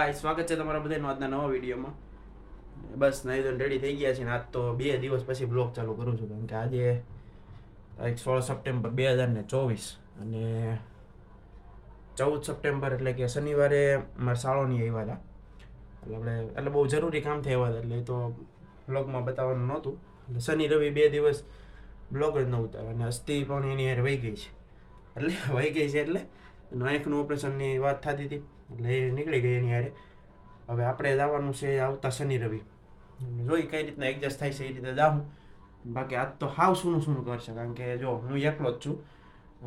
હાય સ્વાગત છે તમારા બધાનો આજના નવા વિડીયોમાં. બસ નહીં તો રેડી થઈ ગયા છે ને આજ તો 2 દિવસ પછી બ્લોગ ચાલુ કરું છું કારણ કે આજે તારીખ 16 સપ્ટેમ્બર 2024 અને 14 સપ્ટેમ્બર એટલે કે શનિવારે મારા શાળાની આવ્યા હતા એટલે બહુ જરૂરી કામ થયા હતા એટલે તો બ્લોગમાં બતાવવાનું નહોતું એટલે શનિ રવિ 2 દિવસ બ્લોગ જ ન ઉતાર્યો અને અસ્થિ પણ એની યાર વહી ગઈ છે એટલે આંખનું ઓપરેશનની વાત થતી હતી એટલે એ નીકળી ગઈ એની યારે. હવે આપણે જવાનું છે આવતા શનિ રવિ, જોઈ કઈ રીતના એડજસ્ટ થાય છે એ રીતે જાઉં. બાકી આજ તો હાવ સૂનું કરશે કારણ કે જો હું એકલો જ છું.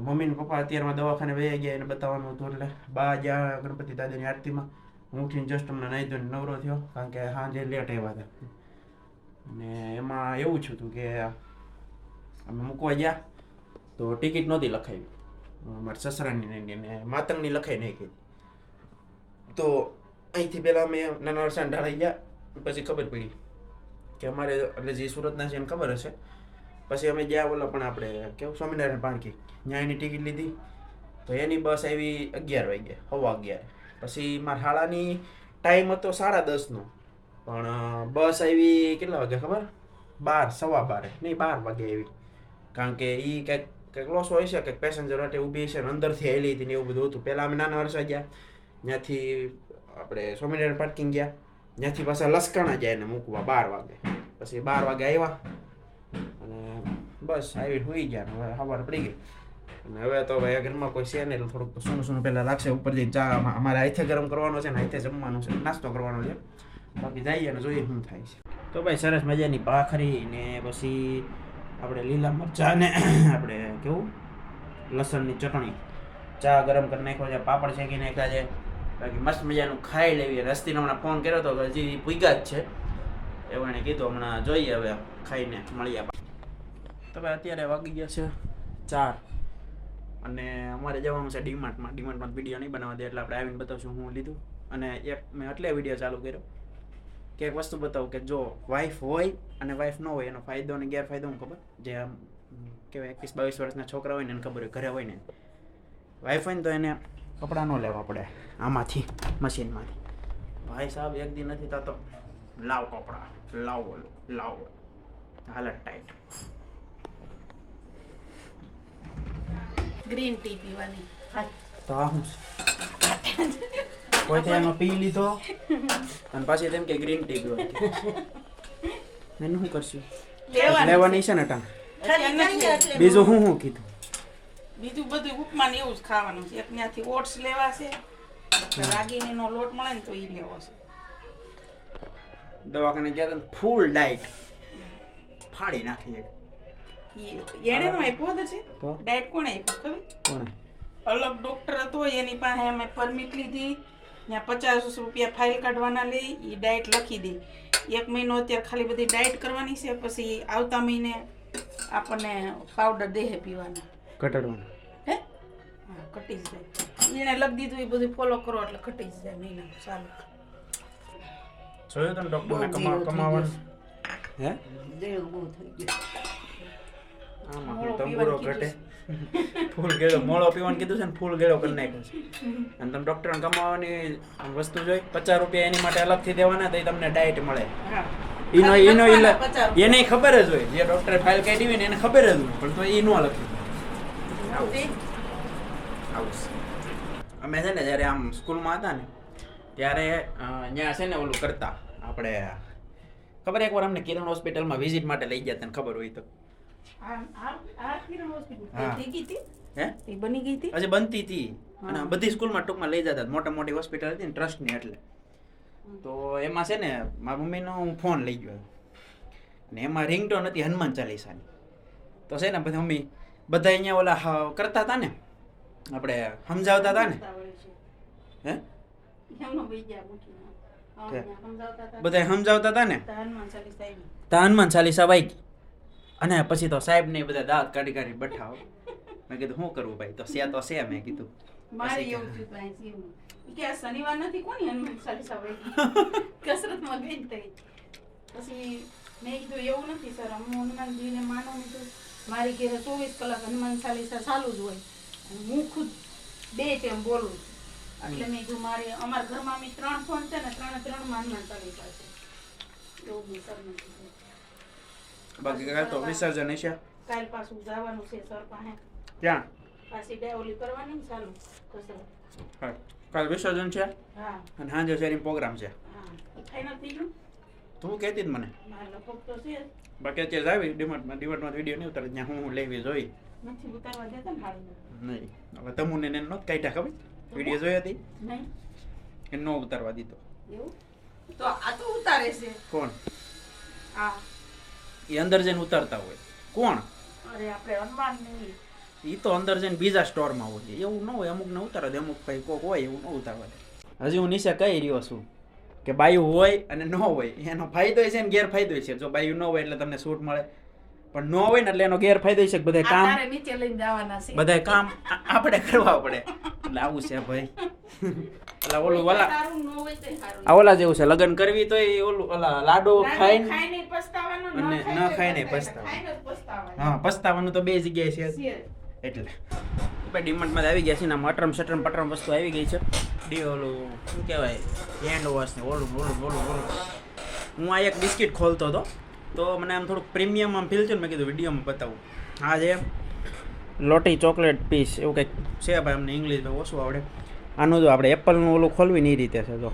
મમ્મી ને પપ્પા અત્યારમાં દવાખાને વહી ગયા એને બતાવવાનું હતું એટલે બા ગયા ગણપતિ દાદાની આરતીમાં. હું ઉઠીને જસ્ટ અમને નાહી ધોઈને નવરો થયો કારણ કે સાંજે લેટ આવ્યા હતા અને એમાં એવું થયું હતું કે અમે મૂકવા ગયા તો ટિકિટ નહોતી લખાવી મારા સસરાની ને માતંગની લખાઈ નાખી. તો અહીંથી પહેલાં અમે નાના વરસાદ ઢાળાઈ ગયા પછી ખબર પડી કે અમારે એટલે જે સુરતના છે એને ખબર હશે. પછી અમે ગયા ઓલા પણ આપણે કેવું સ્વામિનારાયણ પાણકી ત્યાં એની ટિકિટ લીધી તો એની બસ આવી 11 વાગે 11:15. પછી મારા શાળાની ટાઈમ હતો 10:30નો પણ બસ આવી કેટલા વાગે ખબર 12 12:15 નહીં 12 વાગે આવી કારણ કે એ કંઈક લોસ હોય છે કંઈક પેસેન્જર માટે ઊભી છે ને અંદરથી આવેલી હતી ને એવું બધું હતું. પહેલાં અમે નાના વર્ષે ગયા ત્યાંથી આપણે સ્વામિનારાયણ પાર્કિંગ ગયા ત્યાંથી પાછા લસકાણા જાય ને મૂકવા 12 વાગે. પછી 12 વાગે આવ્યા અને બસ આવી સુઈ ગયા ને હવે સવાર પડી ગઈ અને હવે તો ભાઈ ઘરમાં કોઈ છે ને એટલે થોડુંક સૂનું પહેલાં લાગશે. ઉપર જઈને ચા અમારે હાથે ગરમ કરવાનો છે ને હાથે જમવાનું છે નાસ્તો કરવાનો છે. બાકી જઈએ અને જોઈએ શું થાય છે. તો ભાઈ સરસ મજાની ભાખરી ને પછી આપણે લીલા મરચાં ને આપણે કેવું લસણની ચટણી ચા ગરમ કરી નાખ્યો છે, પાપડ શેકી નાખ્યા છે. બાકી મસ્ત મજાનું ખાઈ લેવી. રસ્તીને હમણાં ફોન કર્યો હતો હજી પૂગ્યા જ છે એવું એને કીધું. હમણાં જોઈએ હવે ખાઈને મળીએ. તો ભાઈ અત્યારે વાગી ગયા છે 4 અને અમારે જવાનું છે ડીમાર્ટમાં વિડીયો નહીં બનાવવા દે એટલે આપણે આવીને બતાવશું હું લીધું. અને એક મેં એટલે વિડીયો ચાલુ કર્યો કે એક વસ્તુ બતાવું કે જો વાઈફ હોય અને વાઈફ ન હોય એનો ફાયદો અને ગેરફાયદો હું ખબર. જે આમ કહેવાય 21-22 વર્ષના છોકરા હોય ને એને ખબર હોય ઘરે હોય ને વાઈફ હોય ને તો એને કપડાં ન લેવા પડે આમાંથી મશીનમાંથી. ભાઈ સાહેબ એક દી નથી થતો લાવ કપડાં લાવ હાલત ટાઈટ. ગ્રીન ટી પીવાની તો આ હું કોઈ એનો પી લીધો અને પાછી તેમ કે ગ્રીન ટી પીવા એનું શું કરશું લેવાની છે ને ટાણ. બીજું હું કીધું બીજું બધું ઉપમા ને એવું જ ખાવાનું છે. એક ત્યાંથી ઓટ્સ લેવા છે, રાગીનો લોટ મળે ને તો એ લેવો છે. દવાખાને ગયા ફૂલ ડાયટ ફાડી નાખી. એને નો આપ્યો છે ડાયટ કોણે આપ્યો કોણે અલગ ડોક્ટર હતો એની પાસે અમે પરમિટ લીધી. ત્યાં 50 રૂપિયા ફાઇલ કાઢવાના લઈ એ ડાયટ લખી દે. 1 મહિનો અત્યારે ખાલી બધી ડાયટ કરવાની છે. પછી આવતા મહિને આપણને પાવડર દેહે પીવાના ઘટાડવાનું હે હા ઘટી જ જાય. એને લખી દીધું એ બધું ફોલો કરો એટલે ઘટી જ જાય મહિના સારું. જોયું તમે ડોક્ટરને કમાવાનું હે દેવ બહુ થઈ ગયું. આમાં હું તંબુરો ઘટે ફૂલ ગેળો મોળો પીવાનું કીધું છે ને ફૂલ ગેળો કરી નાખ્યો છે. અને તમે ડૉક્ટરને કમાવાની વસ્તુ જોઈ 50 રૂપિયા એની માટે અલગથી દેવાના તો તમને ડાયટ મળે. એનો એને ખબર જ હોય જે ડૉક્ટરે ફાઇલ કાઢી હોય ને એને ખબર જ હોય પણ તો એ ન લખ્યું. અમે છે ને જ્યારે આમ સ્કૂલમાં હતા ને ત્યારે ત્યાં છે ને ઓલું કરતા આપણે ખબર એકવાર અમને કિરણ હોસ્પિટલમાં વિઝિટ માટે લઈ ગયા તને ખબર હોય તો. હજી બનતી હતી અને બધી સ્કૂલમાં ટૂંકમાં લઈ જતા. મોટી હોસ્પિટલ હતી ને ટ્રસ્ટની એટલે. તો એમાં છે ને મારા મમ્મીનો હું ફોન લઈ ગયો અને એમાં રિંગટોન હતી હનુમાન ચાલીસાની. તો છે ને બધા મમ્મી બધા અહીંયા ઓલા કરતા હતા ને આપણે સમજાવતા હતા ને હે બધા સમજાવતા હતા ને તો હનુમાન ચાલીસા વાગી અને પછી તો સાહેબ ને બધા દાંત કાઢી બઠાવો. મેં કીધું શું કરવું ભાઈ તો છે મેં કીધું મારે એવું થયું કે આ શનિવાર નથી કોની હનુમાન ચાલીસા વાગી કસરતમાં ગઈ થઈ. પછી મેં કીધું એવું નથી સર હું હનુમાનજીને માનું છું. મારી ઘરે 24 કલાક હનુમાન ચાલીસા ચાલુ જ હોય. હું ખુદ 2 ટાઈમ બોલું એટલે મેં કીધું મારે અમારા ઘરમાં અમે 3 ફોન છે ને 3 માં તળી પાસે એવું બી સરનું કીધું. બાકી કાલ તો વિસર્જન હશે. કાલ પાછું જવાનું છે સર પાસે ત્યાં પાછી ડેવલી કરવાની ને ચાલુ કસરત. હા કાલ વિસર્જન છે હા અને સાંજે શેરી પ્રોગ્રામ છે. હા ફાઈનલ થઈ ગયું તું કહેતી જ મને. મારે લગભગ તો છે જ. બાકી અત્યારે આવી ડિમાન્ડમાં વિડીયો નહીં ઉતારે ત્યાં હું લેવી જોઈ નથી ઉતારવા દેતા ને હાળીને. નહીં હવે તમુને એને નહોત કાઢ્યા ખબર વિડીયો જોઈ હતી નહીં એ ન ઉતારવા દીધો. એવું તો આ તો ઉતારે છે કોણ? હા એ અંદર જઈને ઉતારતા હોય. કોણ? અરે આપણે હનુમાન નહીં એ તો અંદર જઈને બીજા સ્ટોરમાં હોય એવું ન હોય. અમુક ને ઉતારવા દે અમુક કઈ કોક હોય એવું ન ઉતારવા દે. હજી હું નીચે કહી રહ્યો છું કે બાયું હોય અને ન હોય એનો ફાયદો છે ને ગેરફાયદો છે. જો બાયું ન હોય એટલે તમને છૂટ મળે પણ ન હોય ને એટલે એનો ગેરફાયદો છે કે બધા કામ નીચે લઈને જવાના છે બધા કામ આપણે કરવા પડે એટલે આવું છે ભાઈ. એટલે ઓલું ઓલા સારું ન હોય તો સારું આ ઓલા જેવું છે લગ્ન કરવી તો ઓલું ઓલા લાડો ખાઈને ખાઈને પસ્તાવાનું અને ન ખાઈને પસ્તાવાનું. ખાઈને જ પસ્તાવાનું હા પસ્તાવાનું તો બે જગ્યાએ છે છે. એટલે ભાઈ ડિમાન્ડમાં આવી ગયા છે ને મટરમ શટરમ પટરમ વસ્તુ આવી ગઈ છે. ઓલું શું કહેવાય હેન્ડ વોશ ને ઓલું ઓલું ઓલું ઓલું. હું આ એક બિસ્કિટ ખોલતો હતો તો મને આમ થોડુંક પ્રીમિયમ આમ ફીલ થયું ને મેં કીધું વિડીયોમાં બતાવું. આ છે લોટી ચોકલેટ પીસ એવું કંઈક છે ભાઈ અમને ઇંગ્લિશ ઓછું આવડે. આનું જો આપણે એપલનું ઓલું ખોલવી એ રીતે છે જો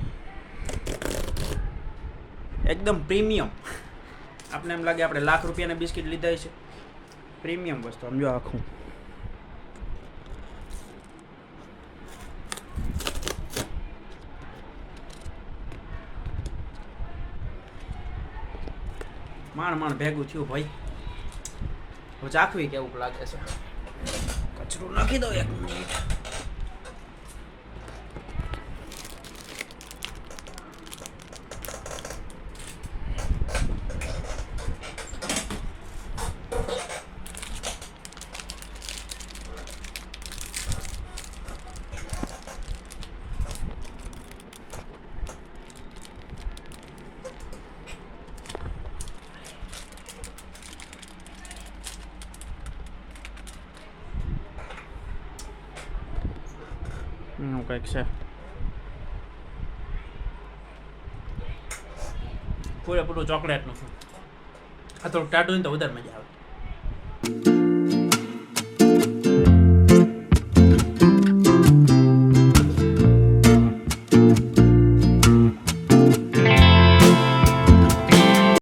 એકદમ પ્રીમિયમ. આપણે એમ લાગે આપણે લાખ રૂપિયાના બિસ્કિટ લીધા છે. પ્રીમિયમ વસ્તુ આમ જો આખું માંડ ભેગું થયું ભાઈ. હવે ચાખવી કેવું લાગે છે. કચરું નાખી દો 1 મિનિટ. કંઈક છે પૂરેપૂરું ચોકલેટનું છે. આ થોડુંક ટાટું ને તો વધારે મજા આવે.